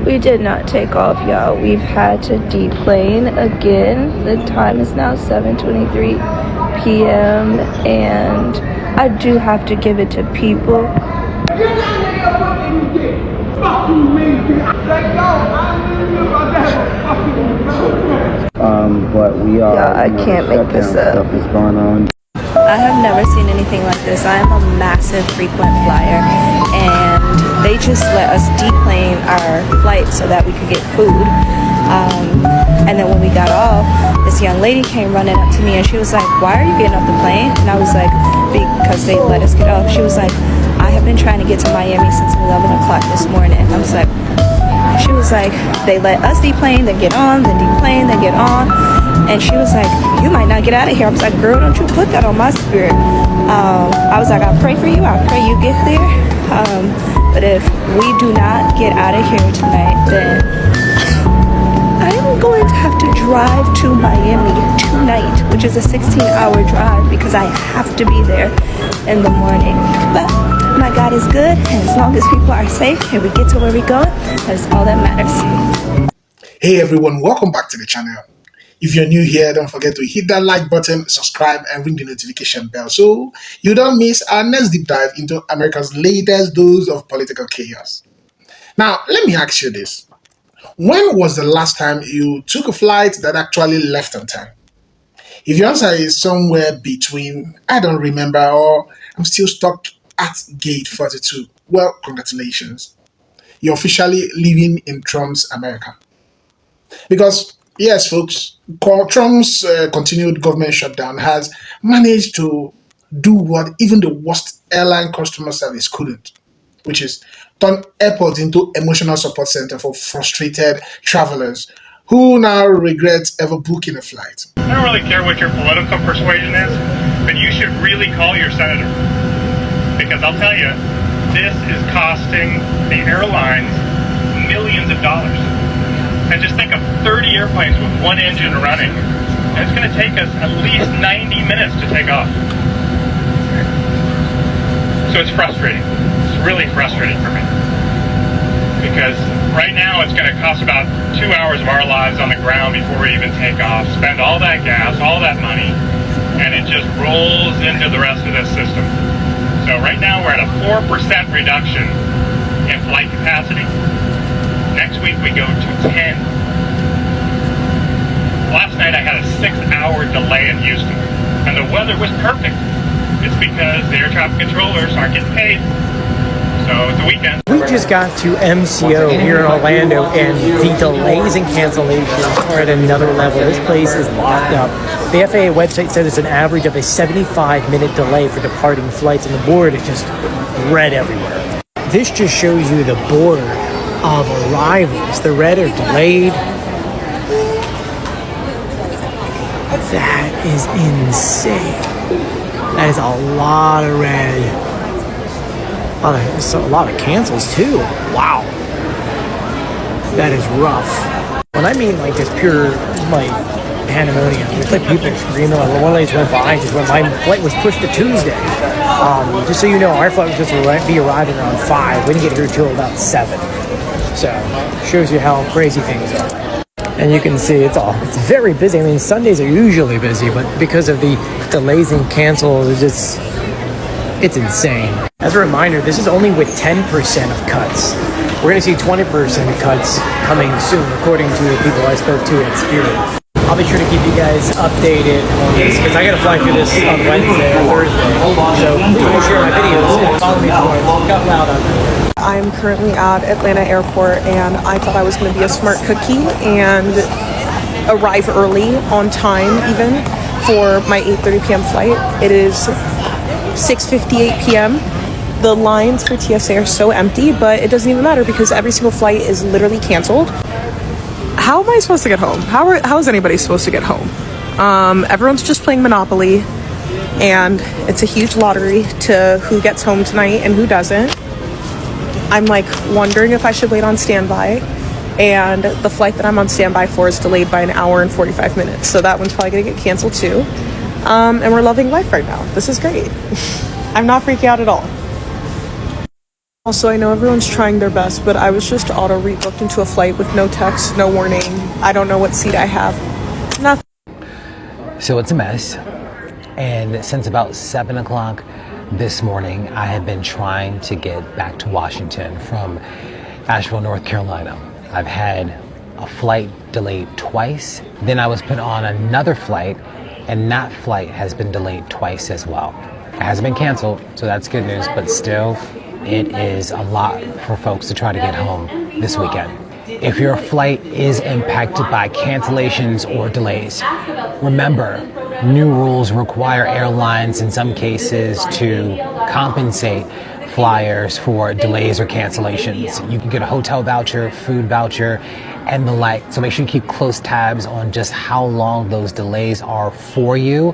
We did not take off, y'all. We've had to deplane again. The time is now 7:23 p.m. and I do have to give it to people. But we are. Yeah, I can't make this up. Stuff is going on. I have never seen anything like this. I am a massive frequent flyer, and they just let us deplane our flight so that we could get food. And then when we got off, this young lady came running up to me and she was like, "Why are you getting off the plane?" And I was like, "Because they let us get off." She was like, "I have been trying to get to Miami since 11 o'clock this morning." I was like, she was like, "They let us deplane, then get on, then deplane, then get on." And she was like, "You might not get out of here." I was like, "Girl, don't you put that on my spirit." I was like, "I pray for you. I pray you get there. But if we do not get out of here tonight, then I'm going to have to drive to Miami tonight, which is a 16-hour drive because I have to be there in the morning." But my God is good, and as long as people are safe and we get to where we're going, that's all that matters. Hey everyone, welcome back to the channel. If you're new here, don't forget to hit that like button, subscribe, and ring the notification bell so you don't miss our next deep dive into America's latest dose of political chaos. Now, let me ask you this. When was the last time you took a flight that actually left on time? If your answer is somewhere between, "I don't remember," or "I'm still stuck at gate 42, well, congratulations. You're officially living in Trump's America. Because, yes, folks, Trump's continued government shutdown has managed to do what even the worst airline customer service couldn't, which is turn airports into emotional support center for frustrated travelers who now regret ever booking a flight. I don't really care what your political persuasion is, but you should really call your senator. Because I'll tell you, this is costing the airlines millions of dollars. And just think of 30 airplanes with one engine running. And it's going to take us at least 90 minutes to take off. So it's frustrating. It's really frustrating for me. Because right now it's going to cost about 2 hours of our lives on the ground before we even take off, spend all that gas, all that money, and it just rolls into the rest of this system. So right now we're at a 4% reduction in flight capacity. Next week we go to 10. Last night I had a 6-hour delay in Houston, and the weather was perfect. It's because the air traffic controllers aren't getting paid. So it's a weekend. We just got to MCO here in Orlando, and the delays and cancellations are at another level. This place is locked up. The FAA website says it's an average of a 75-minute delay for departing flights, and the board is just red everywhere. This just shows you the border of arrivals. The red are delayed. That is insane. That is a lot of red. A lot of cancels too. Wow. That is rough. When I mean like just pure like pandemonium, it's like people screaming. Like one lady went by, just when my flight was pushed to Tuesday. Just so you know, our flight was supposed to be arriving around 5. We didn't get here till about 7. So shows you how crazy things are. And you can see it's very busy. I mean, Sundays are usually busy, but because of the delays and cancels, it's insane. As a reminder, this is only with 10% of cuts. We're going to see 20% cuts coming soon, according to the people I spoke to at Spirit. I'll be sure to keep you guys updated on this, because I got to fly through this on Wednesday or Thursday. So please share my videos and follow me for it. Got loud on that. I'm currently at Atlanta Airport, and I thought I was going to be a smart cookie and arrive early, on time even, for my 8:30 p.m. flight. It is 6:58 p.m. The lines for TSA are so empty, but it doesn't even matter because every single flight is literally canceled. How am I supposed to get home? How is anybody supposed to get home? Everyone's just playing Monopoly, and it's a huge lottery to who gets home tonight and who doesn't. I'm like wondering if I should wait on standby, and the flight that I'm on standby for is delayed by an hour and 45 minutes, so that one's probably gonna get canceled too. And we're loving life right now. This is great. I'm not freaking out at all. Also, I know everyone's trying their best, but I was just auto rebooked into a flight with no text, no warning. I don't know what seat I have. Nothing. So it's a mess. And since about 7 o'clock this morning, I have been trying to get back to Washington from Asheville, North Carolina. I've had a flight delayed twice. Then I was put on another flight, and that flight has been delayed twice as well. It hasn't been canceled, so that's good news, but still, it is a lot for folks to try to get home this weekend. If your flight is impacted by cancellations or delays, remember, new rules require airlines in some cases to compensate flyers for delays or cancellations. You can get a hotel voucher, food voucher, and the like. So make sure you keep close tabs on just how long those delays are for you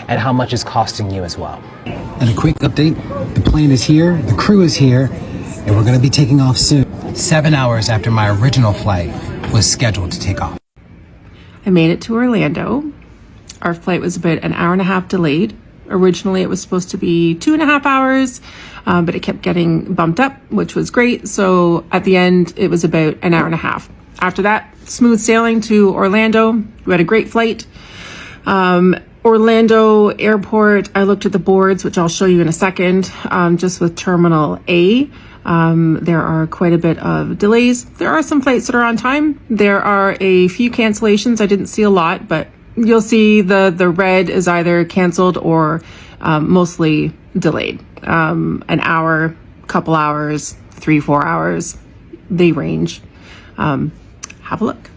and how much it's costing you as well. And a quick update, the plane is here, the crew is here, and we're gonna be taking off soon. 7 hours after my original flight was scheduled to take off. I made it to Orlando. Our flight was about an hour and a half delayed. Originally it was supposed to be 2.5 hours, but it kept getting bumped up, which was great. So at the end, it was about an hour and a half. After that, smooth sailing to Orlando. We had a great flight. Orlando Airport, I looked at the boards, which I'll show you in a second, just with Terminal A. There are quite a bit of delays. There are some flights that are on time. There are a few cancellations. I didn't see a lot, but you'll see the red is either canceled or mostly delayed. An hour, couple hours, 3-4 hours. They range. Have a look.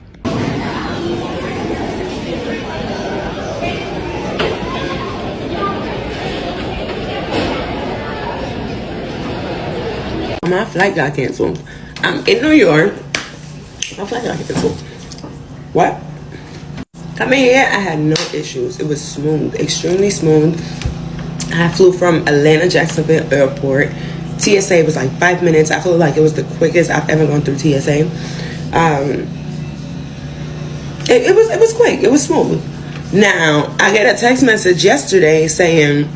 My flight got canceled. I'm in New York. My flight got canceled. What? Coming here, I had no issues. It was smooth, extremely smooth. I flew from Atlanta Jacksonville Airport. TSA was like 5 minutes. I feel like it was the quickest I've ever gone through TSA. It was quick. It was smooth. Now I get a text message yesterday saying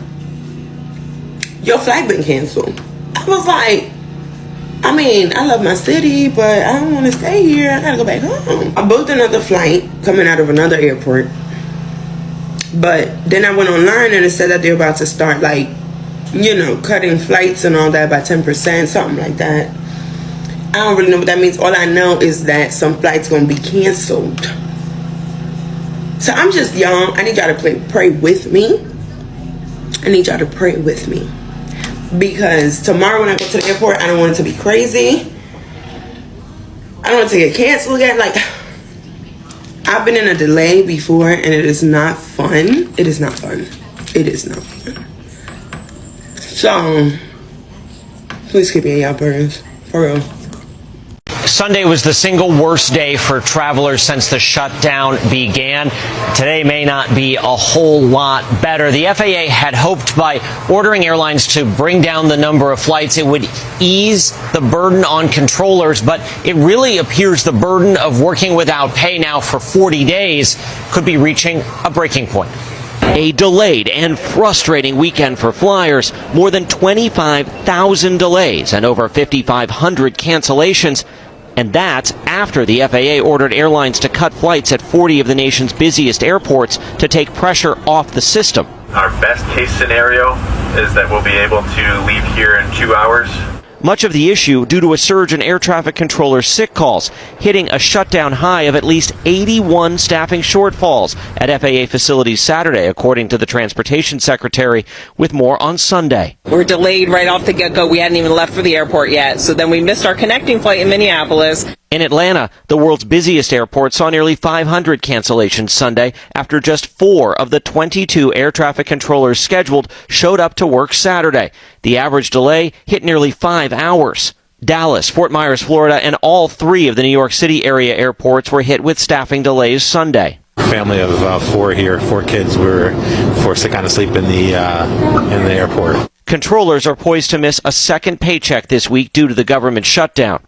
your flight been canceled. I was like, I mean, I love my city, but I don't want to stay here. I gotta go back home. I booked another flight coming out of another airport. But then I went online and it said that they're about to start, like, you know, cutting flights and all that by 10%, something like that. I don't really know what that means. All I know is that some flights gonna be canceled. So I'm just young. I need y'all to pray with me. I need y'all to pray with me. Because tomorrow when I go to the airport, I don't want it to be crazy. I don't want it to get canceled again. Like, I've been in a delay before and it is not fun. It is not fun. It is not fun. So, please keep me in y'all prayers. For real. Sunday was the single worst day for travelers since the shutdown began. Today may not be a whole lot better. The FAA had hoped by ordering airlines to bring down the number of flights, it would ease the burden on controllers, but it really appears the burden of working without pay now for 40 days could be reaching a breaking point. A delayed and frustrating weekend for flyers. More than 25,000 delays and over 5,500 cancellations. And that's after the FAA ordered airlines to cut flights at 40 of the nation's busiest airports to take pressure off the system. Our best case scenario is that we'll be able to leave here in 2 hours. Much of the issue due to a surge in air traffic controllers' sick calls, hitting a shutdown high of at least 81 staffing shortfalls at FAA facilities Saturday, according to the Transportation Secretary, with more on Sunday. We're delayed right off the get-go. We hadn't even left for the airport yet, so then we missed our connecting flight in Minneapolis. In Atlanta, the world's busiest airport saw nearly 500 cancellations Sunday after just 4 of the 22 air traffic controllers scheduled showed up to work Saturday. The average delay hit nearly 5 hours. Dallas, Fort Myers, Florida, and all 3 of the New York City area airports were hit with staffing delays Sunday. Family of 4 here, 4 kids were forced to kind of sleep in the airport. Controllers are poised to miss a second paycheck this week due to the government shutdown.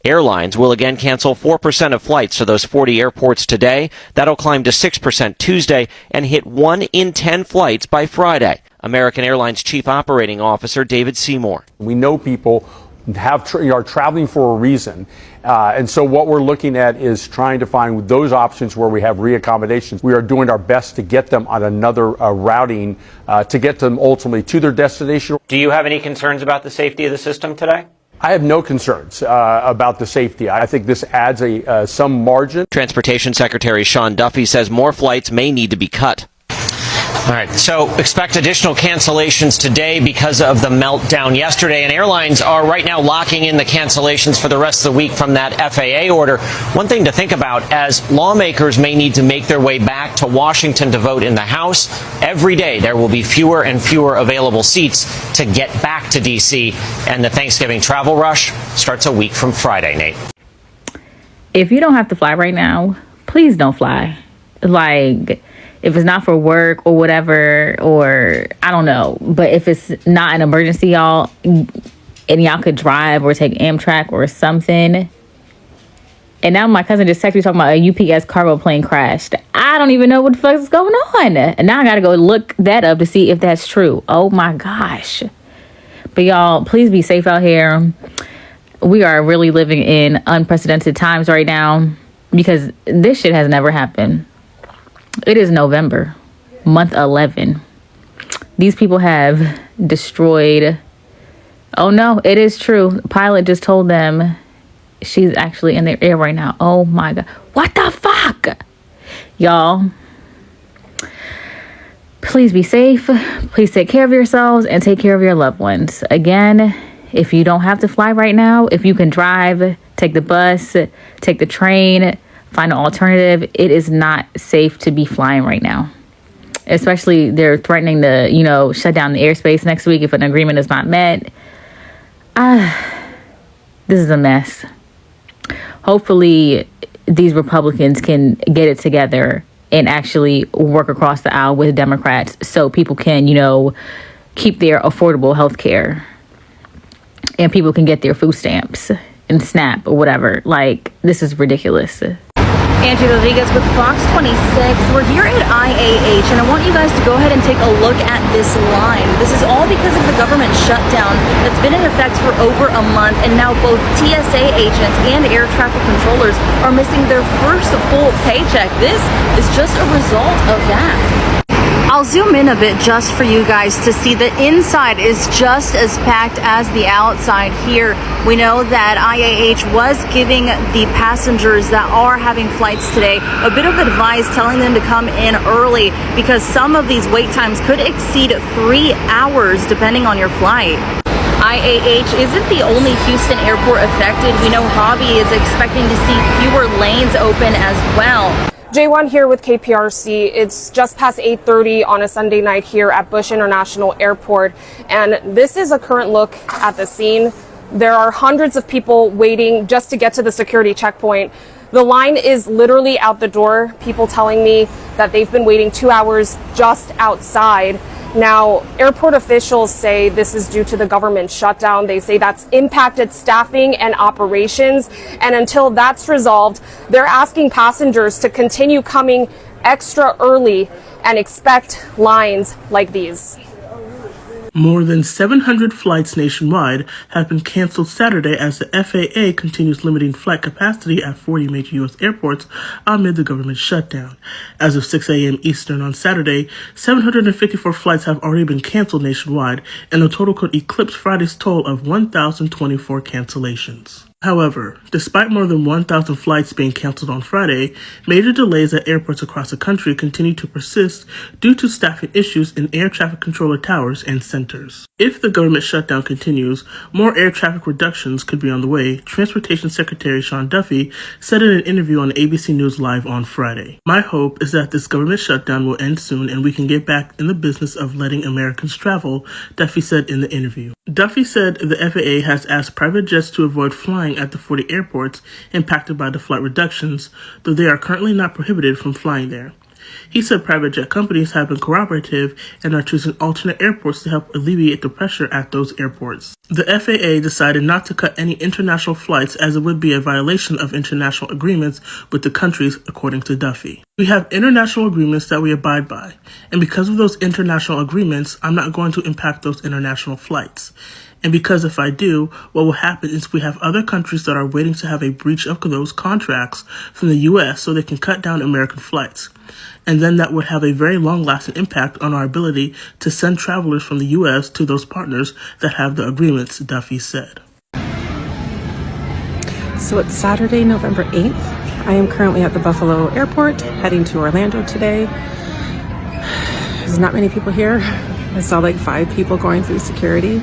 Airlines will again cancel 4% of flights to those 40 airports today. That'll climb to 6% Tuesday and hit 1 in 10 flights by Friday. American Airlines Chief Operating Officer David Seymour. We know people are traveling for a reason. And so what we're looking at is trying to find those options where we have reaccommodations. We are doing our best to get them on another routing to get them ultimately to their destination. Do you have any concerns about the safety of the system today? I have no concerns about the safety. I think this adds some margin. Transportation Secretary Sean Duffy says more flights may need to be cut. All right, so expect additional cancellations today because of the meltdown yesterday, and airlines are right now locking in the cancellations for the rest of the week from that FAA order. One thing to think about, as lawmakers may need to make their way back to Washington to vote in the House, every day there will be fewer and fewer available seats to get back to D.C., and the Thanksgiving travel rush starts a week from Friday, Nate. If you don't have to fly right now, please don't fly. Like, if it's not for work or whatever, or I don't know, but if it's not an emergency, y'all, and y'all could drive or take Amtrak or something. And now my cousin just texted me talking about a UPS cargo plane crashed. I don't even know what the fuck is going on. And now I got to go look that up to see if that's true. Oh my gosh. But y'all, please be safe out here. We are really living in unprecedented times right now because this shit has never happened. It is November, month 11. These people have destroyed. Oh no, it is true. The pilot just told them she's actually in the air right now. Oh my God. What the fuck? Y'all, please be safe. Please take care of yourselves and take care of your loved ones. Again, if you don't have to fly right now, if you can drive, take the bus, take the train, find an alternative. It is not safe to be flying right now. Especially they're threatening to, shut down the airspace next week if an agreement is not met. This is a mess. Hopefully these Republicans can get it together and actually work across the aisle with Democrats so people can, keep their affordable health care and people can get their food stamps and SNAP or whatever. Like, this is ridiculous. Angie Rodriguez with Fox 26. We're here at IAH, and I want you guys to go ahead and take a look at this line. This is all because of the government shutdown that's been in effect for over a month, and now both TSA agents and air traffic controllers are missing their first full paycheck. This is just a result of that. I'll zoom in a bit just for you guys to see the inside is just as packed as the outside here. We know that IAH was giving the passengers that are having flights today a bit of advice, telling them to come in early because some of these wait times could exceed 3 hours depending on your flight. IAH isn't the only Houston airport affected. We know Hobby is expecting to see fewer lanes open as well. J1 here with KPRC. It's just past 8:30 on a Sunday night here at Bush International Airport, and this is a current look at the scene. There are hundreds of people waiting just to get to the security checkpoint. The line is literally out the door. People telling me that they've been waiting 2 hours just outside. Now, airport officials say this is due to the government shutdown. They say that's impacted staffing and operations. And until that's resolved, they're asking passengers to continue coming extra early and expect lines like these. More than 700 flights nationwide have been canceled Saturday as the FAA continues limiting flight capacity at 40 major U.S. airports amid the government shutdown. As of 6 a.m. Eastern on Saturday, 754 flights have already been canceled nationwide, and the total could eclipse Friday's total of 1,024 cancellations. However, despite more than 1,000 flights being canceled on Friday, major delays at airports across the country continue to persist due to staffing issues in air traffic controller towers and centers. If the government shutdown continues, more air traffic reductions could be on the way, Transportation Secretary Sean Duffy said in an interview on ABC News Live on Friday. "My hope is that this government shutdown will end soon and we can get back in the business of letting Americans travel," Duffy said in the interview. Duffy said the FAA has asked private jets to avoid flying at the 40 airports impacted by the flight reductions, though they are currently not prohibited from flying there. He said private jet companies have been cooperative and are choosing alternate airports to help alleviate the pressure at those airports. The FAA decided not to cut any international flights as it would be a violation of international agreements with the countries, according to Duffy. "We have international agreements that we abide by, and because of those international agreements, I'm not going to impact those international flights. And because if I do, what will happen is we have other countries that are waiting to have a breach of those contracts from the U.S. so they can cut down American flights. And then that would have a very long-lasting impact on our ability to send travelers from the U.S. to those partners that have the agreements, Duffy said. So it's Saturday, November 8th. I am currently at the Buffalo Airport, heading to Orlando today. There's not many people here. I saw like 5 people going through security.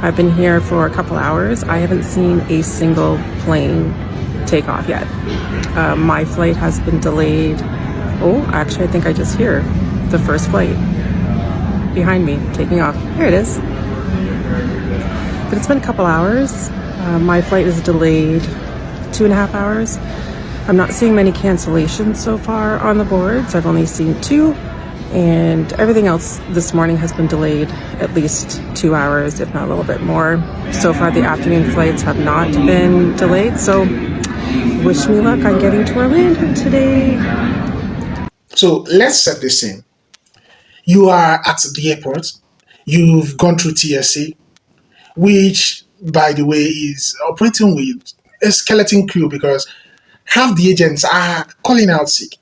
I've been here for a couple hours. I haven't seen a single plane take off yet. My flight has been delayed. Oh, actually, I think I just hear the first flight behind me taking off. Here it is. But it's been a couple hours. My flight is delayed 2.5 hours. I'm not seeing many cancellations so far on the boards. I've only seen 2. And everything else this morning has been delayed at least 2 hours, if not a little bit more. So far, the afternoon flights have not been delayed. So wish me luck on getting to Orlando today. So let's set this in. You are at the airport. You've gone through TSA, which, by the way, is operating with a skeleton crew because half the agents are calling out sick.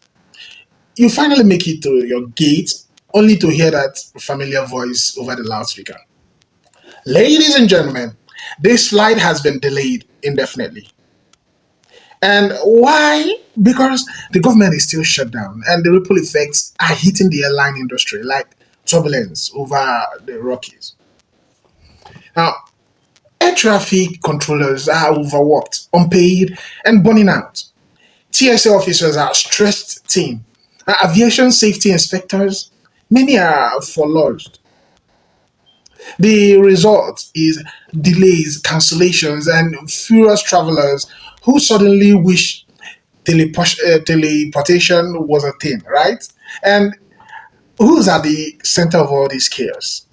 You finally make it to your gate, only to hear that familiar voice over the loudspeaker. Ladies and gentlemen, this flight has been delayed indefinitely. And why? Because the government is still shut down and the ripple effects are hitting the airline industry like turbulence over the Rockies. Now, air traffic controllers are overworked, unpaid, and burning out. TSA officers are stressed thin. Aviation safety inspectors, many are furloughed. The result is delays, cancellations, and furious travelers who suddenly wish teleportation was a thing, right? And who's at the center of all this chaos?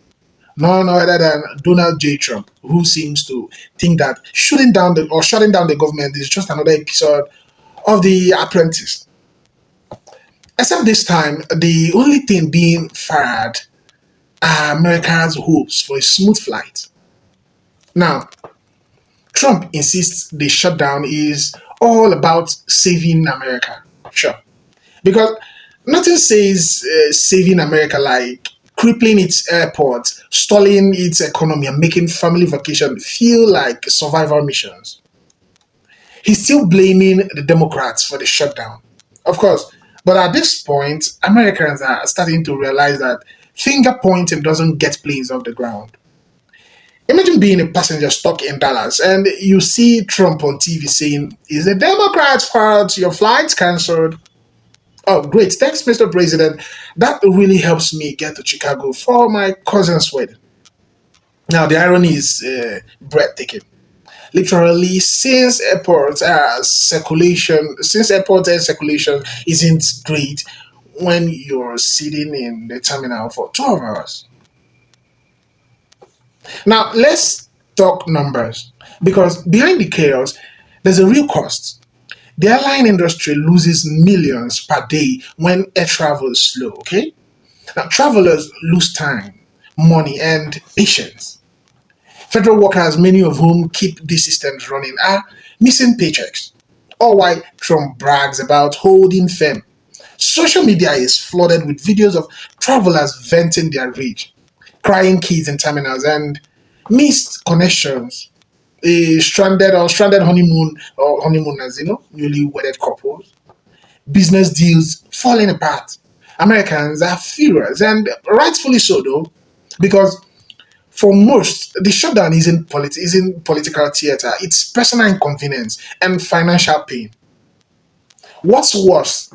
None other than Donald J. Trump, who seems to think that shutting down the government is just another episode of The Apprentice. Except this time, the only thing being fired are America's hopes for a smooth flight. Now, Trump insists the shutdown is all about saving America. Sure. Because nothing says saving America like crippling its airports, stalling its economy, and making family vacation feel like survival missions. He's still blaming the Democrats for the shutdown. Of course, but at this point, Americans are starting to realize that finger pointing doesn't get planes off the ground. Imagine being a passenger stuck in Dallas and you see Trump on TV saying, "It's the Democrats' fault, your flight's cancelled." Oh, great, thanks, Mr. President. That really helps me get to Chicago for my cousin's wedding. Now, the irony is breathtaking. Literally, since airport air circulation isn't great when you're sitting in the terminal for 12 hours. Now, let's talk numbers, because behind the chaos, there's a real cost. The airline industry loses millions per day when air travel is slow, okay? Now, travelers lose time, money, and patience. Federal workers, many of whom keep these systems running, are missing paychecks. All while Trump brags about holding firm. Social media is flooded with videos of travelers venting their rage, crying kids in terminals, and missed connections. A stranded honeymoon or honeymooners, newly wedded couples. Business deals falling apart. Americans are furious, and rightfully so, though, because for most, the shutdown isn't political theater. It's personal inconvenience and financial pain. What's worse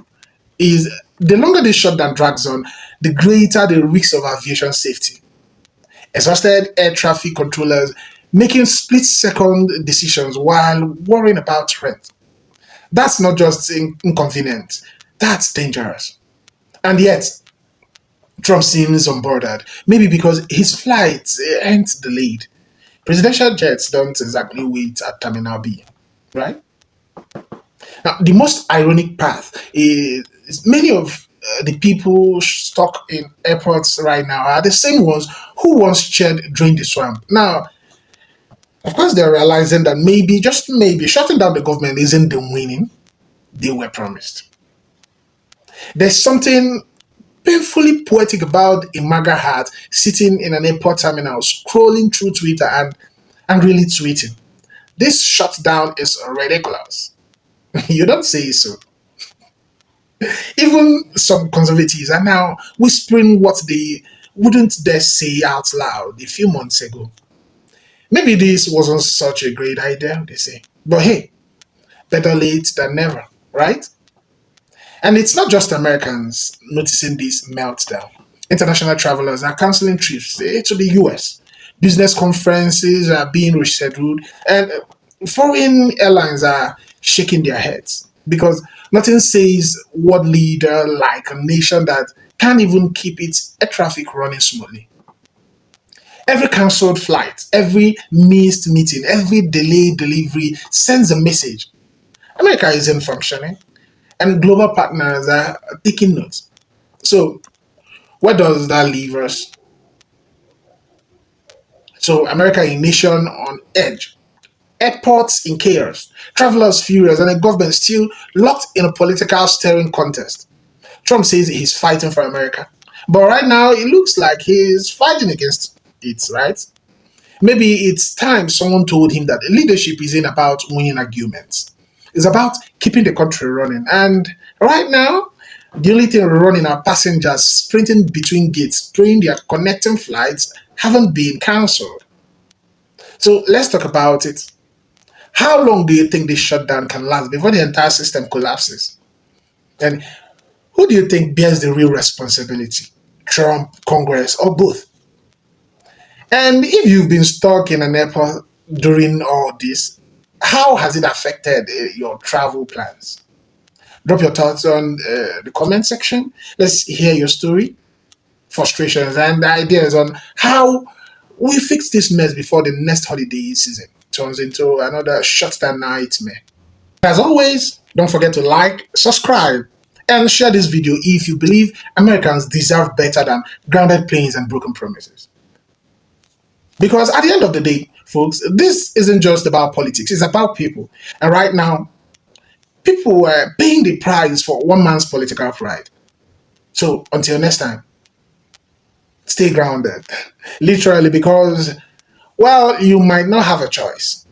is the longer the shutdown drags on, the greater the risks of aviation safety. Exhausted air traffic controllers making split-second decisions while worrying about rent. That's not just inconvenient, that's dangerous. And yet, Trump seems unbothered, maybe because his flights aren't delayed. Presidential jets don't exactly wait at Terminal B, right? Now, the most ironic part is many of the people stuck in airports right now are the same ones who once cheered during the swamp. Now, Of course, they're realizing that maybe, just maybe, shutting down the government isn't the winning they were promised. There's something painfully poetic about a MAGA hat sitting in an airport terminal, scrolling through Twitter and really tweeting. This shutdown is ridiculous. You don't say so. Even some conservatives are now whispering what they wouldn't dare say out loud a few months ago. Maybe this wasn't such a great idea, they say. But hey, better late than never, right? And it's not just Americans noticing this meltdown. International travelers are canceling trips to the US. Business conferences are being rescheduled, and foreign airlines are shaking their heads because nothing says world leader like a nation that can't even keep its air traffic running smoothly. Every cancelled flight, every missed meeting, every delayed delivery sends a message. America isn't functioning, and global partners are taking notes. So, where does that leave us? So, America, a nation on edge, airports in chaos, travelers furious, and a government still locked in a political staring contest. Trump says he's fighting for America, but right now it looks like he's fighting against it, right? Maybe it's time someone told him that leadership isn't about winning arguments. It's about keeping the country running. And right now, the only thing running are passengers sprinting between gates, praying their connecting flights haven't been cancelled. So let's talk about it. How long do you think this shutdown can last before the entire system collapses? And who do you think bears the real responsibility? Trump, Congress, or both? And if you've been stuck in an airport during all this, how has it affected your travel plans? Drop your thoughts on the comment section. Let's hear your story, frustrations, and ideas on how we fix this mess before the next holiday season turns into another shutdown nightmare. As always, don't forget to like, subscribe, and share this video if you believe Americans deserve better than grounded planes and broken promises. Because at the end of the day, folks, this isn't just about politics, it's about people. And right now, people were paying the price for one man's political pride. So until next time, stay grounded. Literally, because, well, you might not have a choice.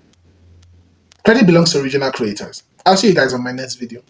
Credit belongs to original creators. I'll see you guys on my next video.